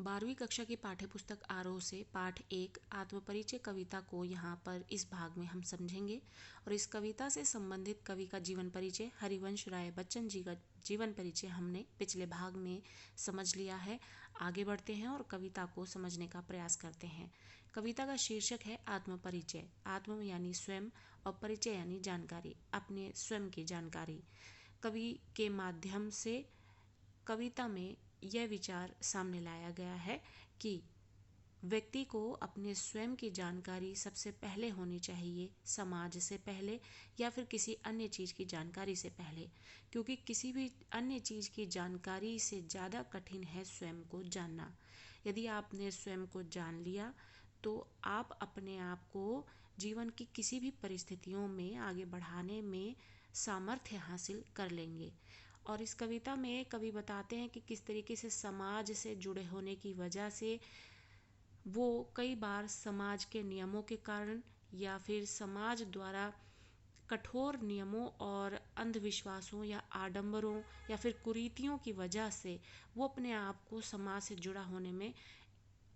12वीं कक्षा की पाठ्यपुस्तक आरोह से पाठ 1 आत्मपरिचय कविता को यहाँ पर इस भाग में हम समझेंगे। और इस कविता से संबंधित कवि का जीवन परिचय हरिवंश राय बच्चन जी का जीवन परिचय हमने पिछले भाग में समझ लिया है। आगे बढ़ते हैं और कविता को समझने का प्रयास करते हैं। कविता का शीर्षक है आत्मपरिचय। आत्म यानी स्वयं और परिचय यानी जानकारी, अपने स्वयं की जानकारी। कवि के माध्यम से कविता में यह विचार सामने लाया गया है कि व्यक्ति को अपने स्वयं की जानकारी सबसे पहले होनी चाहिए, समाज से पहले या फिर किसी अन्य चीज़ की जानकारी से पहले, क्योंकि किसी भी अन्य चीज़ की जानकारी से ज़्यादा कठिन है स्वयं को जानना। यदि आपने स्वयं को जान लिया तो आप अपने आप को जीवन की किसी भी परिस्थितियों में आगे बढ़ाने में सामर्थ्य हासिल कर लेंगे। और इस कविता में कवि बताते हैं कि किस तरीके से समाज से जुड़े होने की वजह से वो कई बार समाज के नियमों के कारण या फिर समाज द्वारा कठोर नियमों और अंधविश्वासों या आडंबरों या फिर कुरीतियों की वजह से वो अपने आप को समाज से जुड़ा होने में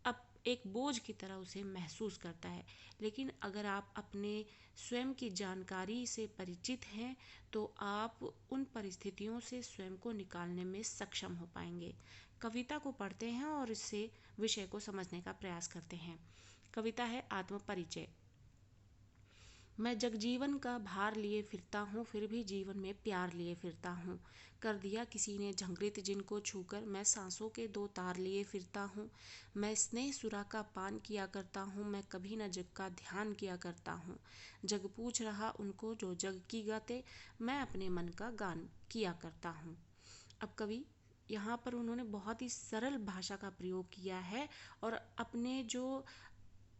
अब एक बोझ की तरह उसे महसूस करता है। लेकिन अगर आप अपने स्वयं की जानकारी से परिचित हैं तो आप उन परिस्थितियों से स्वयं को निकालने में सक्षम हो पाएंगे। कविता को पढ़ते हैं और इससे विषय को समझने का प्रयास करते हैं। कविता है आत्मपरिचय। मैं जगजीवन का भार लिए फिरता हूँ, फिर भी जीवन में प्यार लिए फिरता हूँ। कर दिया किसी ने झंकृत जिनको छूकर, मैं सांसों के 2 तार लिए फिरता हूँ। मैं स्नेह सुरा का पान किया करता हूँ, मैं कभी न जग का ध्यान किया करता हूँ। जग पूछ रहा उनको जो जग की गाते, मैं अपने मन का गान किया करता हूँ। अब कवि यहाँ पर उन्होंने बहुत ही सरल भाषा का प्रयोग किया है और अपने जो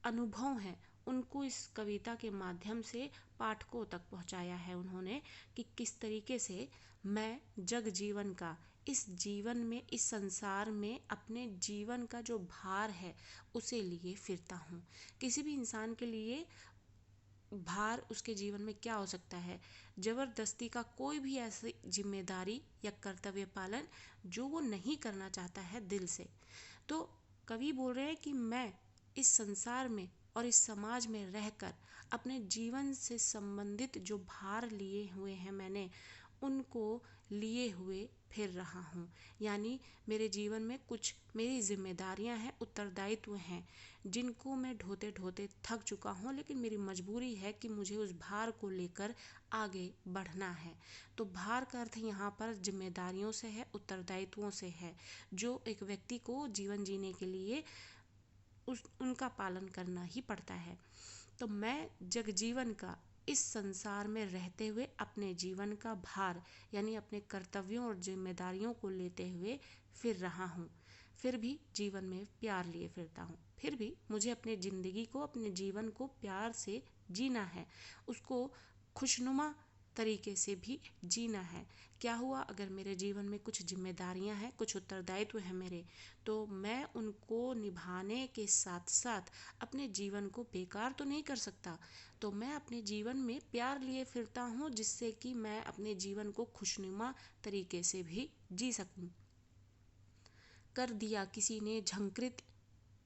अनुभव हैं उनको इस कविता के माध्यम से पाठकों तक पहुंचाया है उन्होंने कि किस तरीके से मैं जग जीवन का, इस जीवन में, इस संसार में अपने जीवन का जो भार है उसे लिए फिरता हूँ। किसी भी इंसान के लिए भार उसके जीवन में क्या हो सकता है? जबरदस्ती का कोई भी ऐसी जिम्मेदारी या कर्तव्य पालन जो वो नहीं करना चाहता है दिल से। तो कवि बोल रहे हैं कि मैं इस संसार में और इस समाज में रहकर अपने जीवन से संबंधित जो भार लिए हुए हैं मैंने उनको लिए हुए फिर रहा हूँ। यानी मेरे जीवन में कुछ मेरी जिम्मेदारियां हैं, उत्तरदायित्व हैं जिनको मैं ढोते ढोते थक चुका हूँ, लेकिन मेरी मजबूरी है कि मुझे उस भार को लेकर आगे बढ़ना है। तो भार का अर्थ यहाँ पर जिम्मेदारियों से है, उत्तरदायित्वों से है, जो एक व्यक्ति को जीवन जीने के लिए उनका पालन करना ही पड़ता है। तो मैं जगजीवन का, इस संसार में रहते हुए अपने जीवन का भार यानी अपने कर्तव्यों और जिम्मेदारियों को लेते हुए फिर रहा हूँ। फिर भी जीवन में प्यार लिए फिरता हूँ। फिर भी मुझे अपने ज़िंदगी को, अपने जीवन को प्यार से जीना है, उसको खुशनुमा तरीके से भी जीना है। क्या हुआ अगर मेरे जीवन में कुछ जिम्मेदारियां हैं, कुछ उत्तरदायित्व हैं मेरे, तो मैं उनको निभाने के साथ साथ अपने जीवन को बेकार तो नहीं कर सकता। तो मैं अपने जीवन में प्यार लिए फिरता हूँ जिससे कि मैं अपने जीवन को खुशनुमा तरीके से भी जी सकूँ। कर दिया किसी ने झंकृत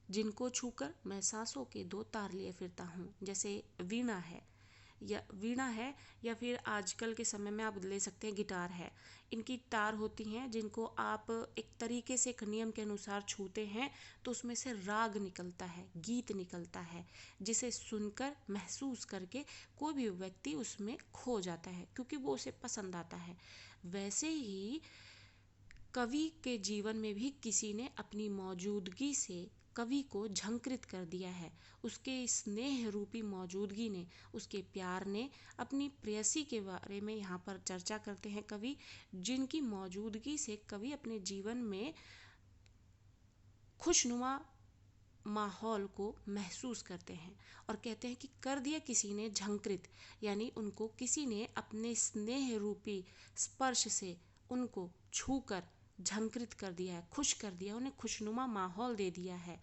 जिनको छूकर, मैं सांसों के 2 तार लिए फिरता हूँ। जैसे वीणा है या फिर आजकल के समय में आप ले सकते हैं गिटार है। इनकी तार होती हैं जिनको आप एक तरीके से, एक नियम के अनुसार छूते हैं तो उसमें से राग निकलता है, गीत निकलता है, जिसे सुनकर, महसूस करके कोई भी व्यक्ति उसमें खो जाता है क्योंकि वो उसे पसंद आता है। वैसे ही कवि के जीवन में भी किसी ने अपनी मौजूदगी से कवि को झंकृत कर दिया है। उसके स्नेह रूपी मौजूदगी ने, उसके प्यार ने, अपनी प्रेयसी के बारे में यहाँ पर चर्चा करते हैं कवि, जिनकी मौजूदगी से कवि अपने जीवन में खुशनुमा माहौल को महसूस करते हैं। और कहते हैं कि कर दिया किसी ने झंकृत, यानी उनको किसी ने अपने स्नेह रूपी स्पर्श से उनको छूकर झंकृत कर दिया है, खुश कर दिया, उन्हें खुशनुमा माहौल दे दिया है।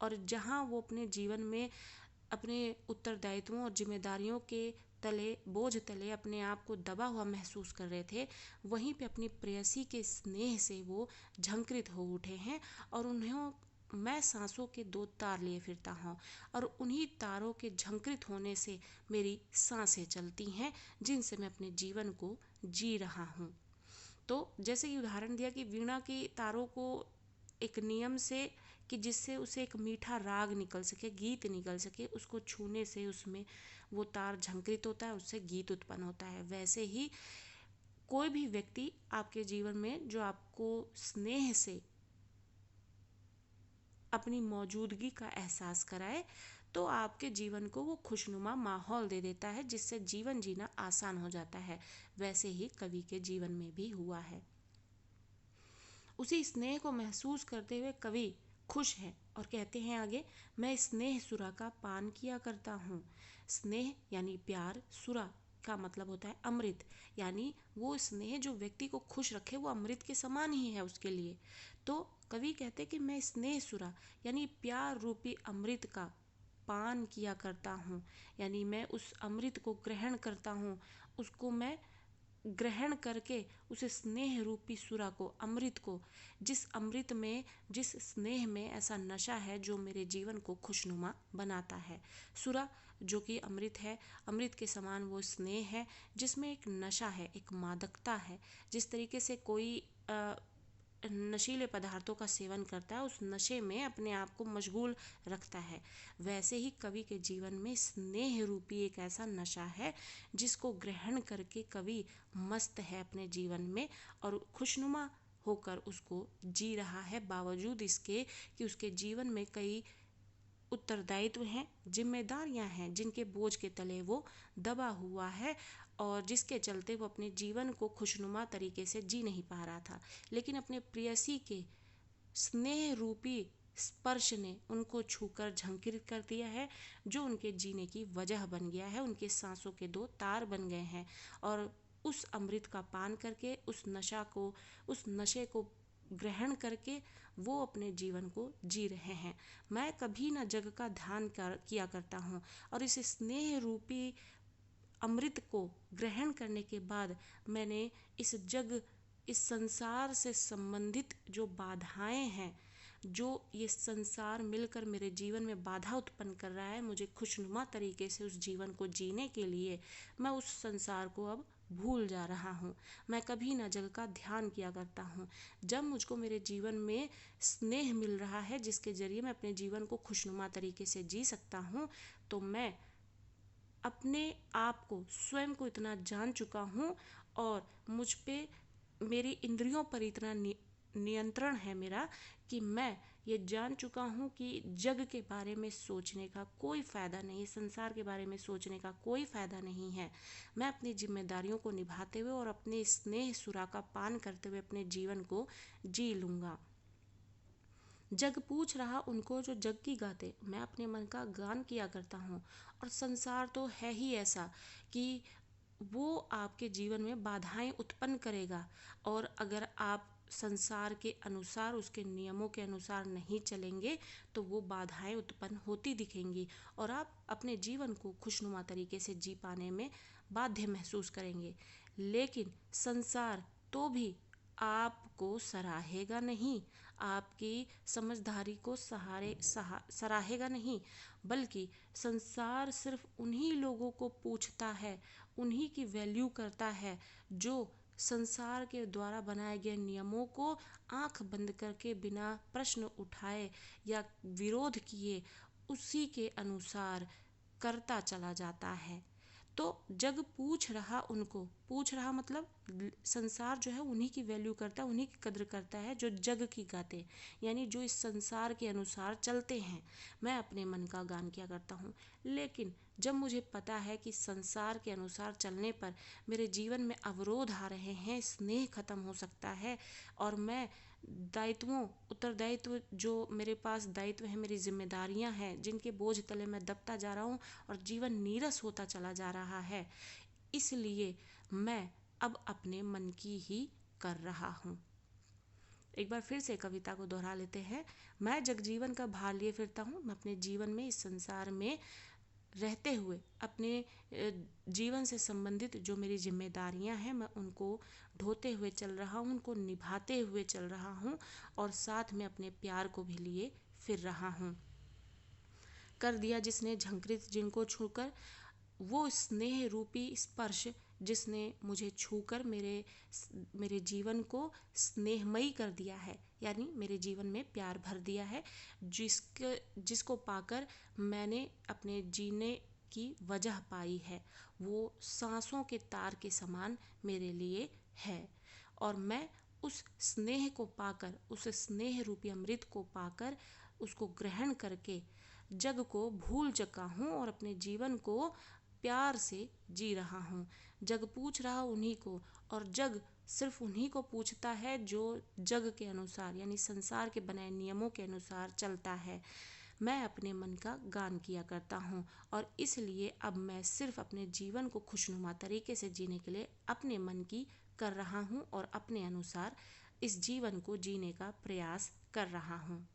और जहाँ वो अपने जीवन में अपने उत्तरदायित्वों और जिम्मेदारियों के तले, बोझ तले अपने आप को दबा हुआ महसूस कर रहे थे, वहीं पे अपनी प्रेयसी के स्नेह से वो झंकृत हो उठे हैं और मैं सांसों के 2 तार लिए फिरता हूँ और उन्हीं तारों के झंकृत होने से मेरी सांसें चलती हैं, जिनसे मैं अपने जीवन को जी रहा हूँ। तो जैसे कि उदाहरण दिया कि वीणा की तारों को एक नियम से, कि जिससे उसे एक मीठा राग निकल सके, गीत निकल सके, उसको छूने से उसमें वो तार झंकृत होता है, उससे गीत उत्पन्न होता है। वैसे ही कोई भी व्यक्ति आपके जीवन में जो आपको स्नेह से अपनी मौजूदगी का एहसास कराए, तो आपके जीवन को वो खुशनुमा माहौल दे देता है, जिससे जीवन जीना आसान हो जाता है। वैसे ही कवि के जीवन में भी हुआ है। उसी स्नेह को महसूस करते हुए कवि खुश है और कहते हैं आगे, मैं स्नेह सुरा का पान किया करता हूँ। स्नेह यानी प्यार, सुरा का मतलब होता है अमृत, यानी वो स्नेह जो व्यक्ति को खुश रखे वो अमृत के समान ही है उसके लिए। तो कवि कहते हैं कि मैं स्नेह सुरा यानी प्यार रूपी अमृत का पान किया करता हूँ, यानी मैं उस अमृत को ग्रहण करता हूँ, उसको मैं ग्रहण करके उस स्नेह रूपी सुरा को, अमृत को, जिस अमृत में, जिस स्नेह में ऐसा नशा है जो मेरे जीवन को खुशनुमा बनाता है। सुरा जो कि अमृत है, अमृत के समान वो स्नेह है जिसमें एक नशा है, एक मादकता है। जिस तरीके से कोई नशीले पदार्थों का सेवन करता है, उस नशे में अपने आप को मशगूल रखता है, वैसे ही कवि के जीवन में स्नेह रूपी एक ऐसा नशा है जिसको ग्रहण करके कवि मस्त है अपने जीवन में और खुशनुमा होकर उसको जी रहा है, बावजूद इसके कि उसके जीवन में कई उत्तरदायित्व हैं, जिम्मेदारियां हैं, जिनके बोझ के तले वो दबा हुआ है और जिसके चलते वो अपने जीवन को खुशनुमा तरीके से जी नहीं पा रहा था। लेकिन अपने प्रेयसी के स्नेह रूपी स्पर्श ने उनको छूकर झंकृत कर दिया है, जो उनके जीने की वजह बन गया है, उनके सांसों के 2 तार बन गए हैं। और उस अमृत का पान करके, उस नशे को ग्रहण करके वो अपने जीवन को जी रहे हैं। मैं कभी न जग का ध्यान किया करता हूँ और इस स्नेह रूपी अमृत को ग्रहण करने के बाद मैंने इस संसार से संबंधित जो बाधाएं हैं, जो ये संसार मिलकर मेरे जीवन में बाधा उत्पन्न कर रहा है, मुझे खुशनुमा तरीके से उस जीवन को जीने के लिए, मैं उस संसार को अब भूल जा रहा हूँ। मैं कभी न जल का ध्यान किया करता हूँ। जब मुझको मेरे जीवन में स्नेह मिल रहा है जिसके जरिए मैं अपने जीवन को खुशनुमा तरीके से जी सकता हूँ, तो मैं अपने आप को, स्वयं को इतना जान चुका हूँ और मुझ पे, मेरी इंद्रियों पर इतना नियंत्रण है मेरा कि मैं ये जान चुका हूँ कि जग के बारे में सोचने का कोई फ़ायदा नहीं, संसार के बारे में सोचने का कोई फ़ायदा नहीं है। मैं अपनी जिम्मेदारियों को निभाते हुए और अपने स्नेह सुरा का पान करते हुए अपने जीवन को जी लूँगा। जग पूछ रहा उनको जो जग की गाते, मैं अपने मन का गान किया करता हूँ। और संसार तो है ही ऐसा कि वो आपके जीवन में बाधाएं उत्पन्न करेगा, और अगर आप संसार के अनुसार, उसके नियमों के अनुसार नहीं चलेंगे तो वो बाधाएं उत्पन्न होती दिखेंगी और आप अपने जीवन को खुशनुमा तरीके से जी पाने में बाध्य महसूस करेंगे। लेकिन संसार तो भी आपको सराहेगा नहीं, आपकी समझदारी को सराहेगा नहीं, बल्कि संसार सिर्फ उन्हीं लोगों को पूछता है, उन्हीं की वैल्यू करता है जो संसार के द्वारा बनाए गए नियमों को आंख बंद करके बिना प्रश्न उठाए या विरोध किए उसी के अनुसार करता चला जाता है। तो जग पूछ रहा उनको, पूछ रहा मतलब संसार जो है उन्हीं की वैल्यू करता है, उन्हीं की कद्र करता है जो जग की गाते, यानी जो इस संसार के अनुसार चलते हैं। मैं अपने मन का गान किया करता हूँ, लेकिन जब मुझे पता है कि संसार के अनुसार चलने पर मेरे जीवन में अवरोध आ रहे हैं, स्नेह खत्म हो सकता है और मैं उत्तरदायित्व, जो मेरे पास दायित्व है, मेरी जिम्मेदारियां हैं जिनके बोझ तले मैं दबता जा रहा हूँ और जीवन नीरस होता चला जा रहा है, इसलिए मैं अब अपने मन की ही कर रहा हूँ। एक बार फिर से कविता को दोहरा लेते हैं। मैं जगजीवन का भार लिए फिरता हूँ। मैं अपने जीवन में, इस संसार में रहते हुए अपने जीवन से संबंधित जो मेरी जिम्मेदारियां हैं, मैं उनको ढोते हुए चल रहा हूँ, उनको निभाते हुए चल रहा हूँ और साथ में अपने प्यार को भी लिए फिर रहा हूँ। कर दिया जिसने झंकृत जिनको छूकर, वो स्नेह रूपी स्पर्श जिसने मुझे छूकर मेरे जीवन को स्नेहमयी कर दिया है, यानी मेरे जीवन में प्यार भर दिया है, जिसको पाकर मैंने अपने जीने की वजह पाई है। वो सांसों के तार के समान मेरे लिए है और मैं उस स्नेह को पाकर, उस स्नेह रूपी अमृत को पाकर, उसको ग्रहण करके जग को भूल चुका हूँ और अपने जीवन को प्यार से जी रहा हूँ। जग पूछ रहा उन्हीं को, और जग सिर्फ उन्हीं को पूछता है जो जग के अनुसार, यानी संसार के बनाए नियमों के अनुसार चलता है। मैं अपने मन का गान किया करता हूँ और इसलिए अब मैं सिर्फ अपने जीवन को खुशनुमा तरीके से जीने के लिए अपने मन की कर रहा हूँ और अपने अनुसार इस जीवन को जीने का प्रयास कर रहा हूँ।